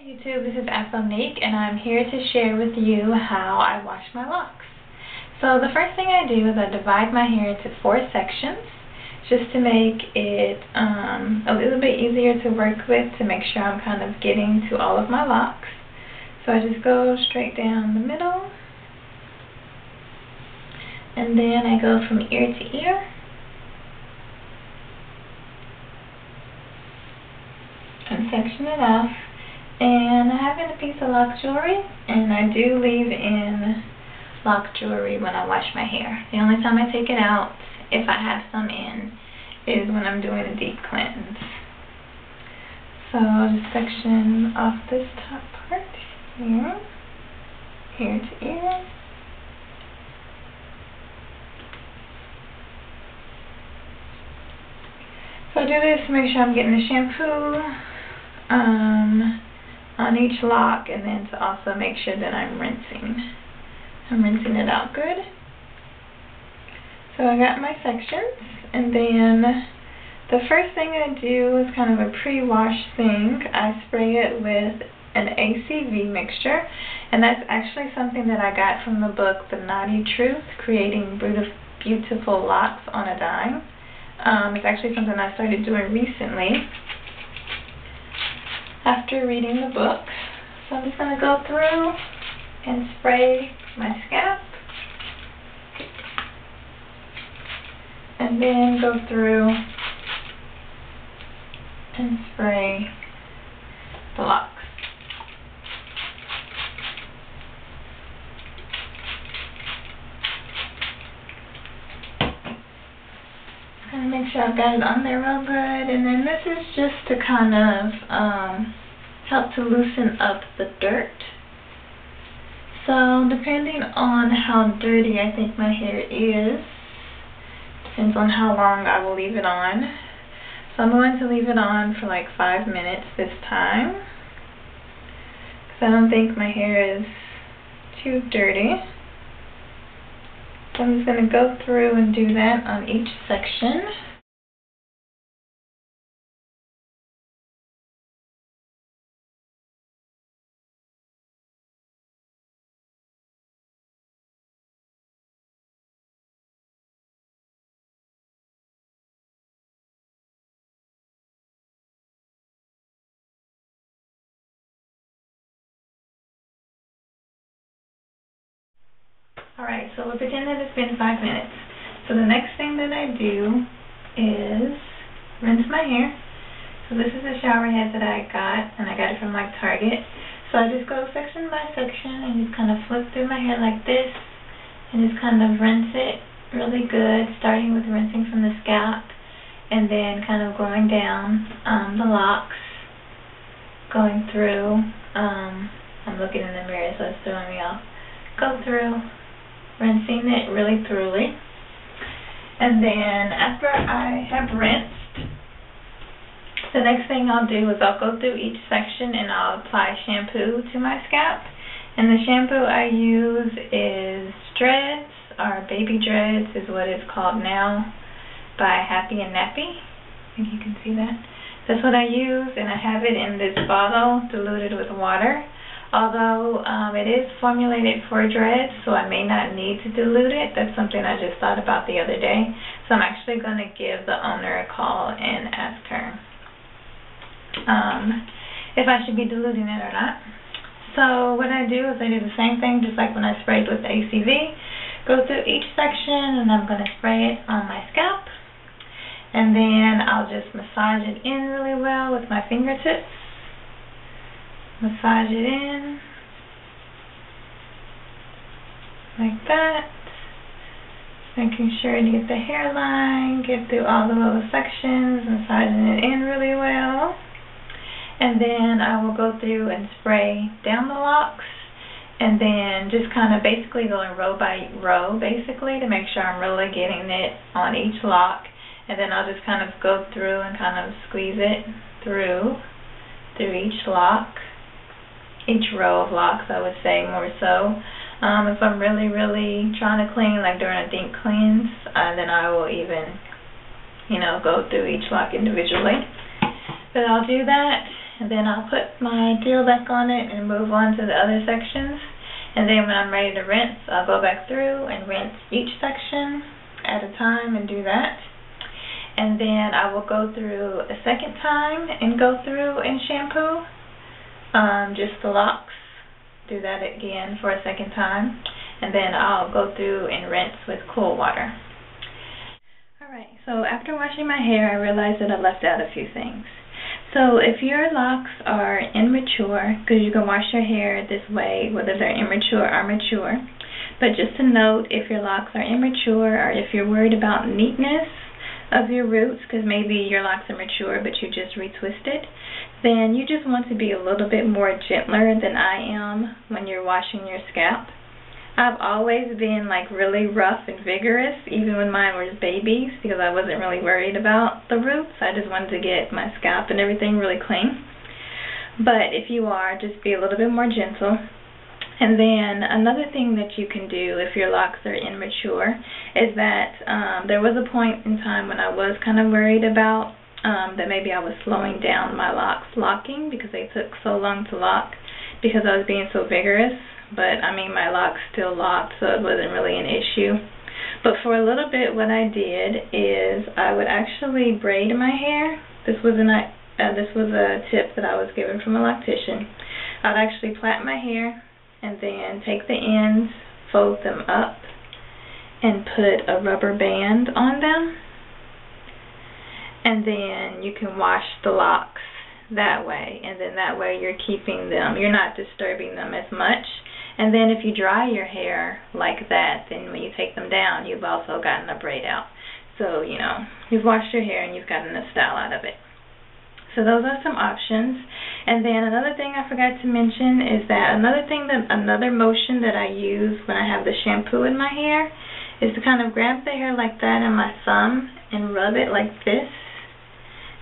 YouTube, this is Afronique, and I'm here to share with you how I wash my locks. So the first thing I do is I divide my hair into 4 sections just to make it a little bit easier to work with, to make sure I'm kind of getting to all of my locks. So I just go straight down the middle, and then I go from ear to ear. And section it off. And I have in a piece of lock jewelry, and I do leave in lock jewelry when I wash my hair. The only time I take it out, if I have some in, is when I'm doing a deep cleanse. So I'll just section off this top part here, ear to ear. So I do this to make sure I'm getting the shampoo on each lock, and then to also make sure that I'm rinsing it out good. So I got my sections, and then the first thing I do is kind of a pre-wash thing. I spray it with an ACV mixture, and that's actually something that I got from the book The Naughty Truth, Creating Beautiful Locks on a Dime. It's actually something I started doing recently after reading the book. So I'm just going to go through and spray my scalp, and then go through and spray the locks. And make sure I've got it on there real good, and then this is just to kind of help to loosen up the dirt. So depending on how dirty I think my hair is, depends on how long I will leave it on. So I'm going to leave it on for like 5 minutes this time, because I don't think my hair is too dirty. So I'm just going to go through and do that on each section. Alright, so we'll pretend that it's been 5 minutes. So the next thing that I do is rinse my hair. So this is a shower head that I got, and I got it from like Target. So I just go section by section and just kind of flip through my hair like this, and just kind of rinse it really good, starting with rinsing from the scalp, and then kind of going down the locks, going through, I'm looking in the mirror so it's throwing me off, go through, rinsing it really thoroughly. And then after I have rinsed, the next thing I'll do is I'll go through each section and I'll apply shampoo to my scalp. And the shampoo I use is Dreads, or Baby Dreads is what it's called now, by Happy and Nappy. I think you can see that. That's what I use, and I have it in this bottle diluted with water. Although it is formulated for dreads, so I may not need to dilute it. That's something I just thought about the other day. So I'm actually going to give the owner a call and ask her if I should be diluting it or not. So what I do is I do the same thing just like when I sprayed with ACV. Go through each section, and I'm going to spray it on my scalp. And then I'll just massage it in really well with my fingertips. Massage it in like that, making sure to get the hairline, get through all the little sections, massaging it in really well. And then I will go through and spray down the locks, and then just kind of basically going row by row basically to make sure I'm really getting it on each lock. And then I'll just kind of go through and kind of squeeze it through each lock. Each row of locks, I would say, more so. If I'm really, really trying to clean, like during a deep cleanse, then I will even, go through each lock individually. But I'll do that, and then I'll put my deal back on it and move on to the other sections. And then when I'm ready to rinse, I'll go back through and rinse each section at a time and do that. And then I will go through a second time and go through and shampoo just the locks. Do that again for a second time. And then I'll go through and rinse with cool water. Alright, so after washing my hair, I realized that I left out a few things. So if your locks are immature, because you can wash your hair this way, whether they're immature or mature, but just a note, if your locks are immature or if you're worried about neatness of your roots, because maybe your locks are mature but you just retwisted, then you just want to be a little bit more gentler than I am when you're washing your scalp. I've always been like really rough and vigorous, even when mine were babies, because I wasn't really worried about the roots. I just wanted to get my scalp and everything really clean. But if you are, just be a little bit more gentle. And then another thing that you can do if your locks are immature is that there was a point in time when I was kind of worried about that maybe I was slowing down my locks locking because they took so long to lock because I was being so vigorous. But I mean, my locks still locked, so it wasn't really an issue. But for a little bit, what I did is I would actually braid my hair. This was a tip that I was given from a loctician. I'd actually plait my hair and then take the ends, fold them up, and put a rubber band on them. And then you can wash the locks that way, and then that way you're keeping them, you're not disturbing them as much. And then if you dry your hair like that, then when you take them down, you've also gotten a braid out. So, you know, you've washed your hair and you've gotten a style out of it. So those are some options. And then another thing I forgot to mention is that another motion that I use when I have the shampoo in my hair is to kind of grab the hair like that in my thumb and rub it like this.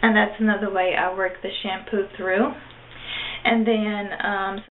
And that's another way I work the shampoo through. And then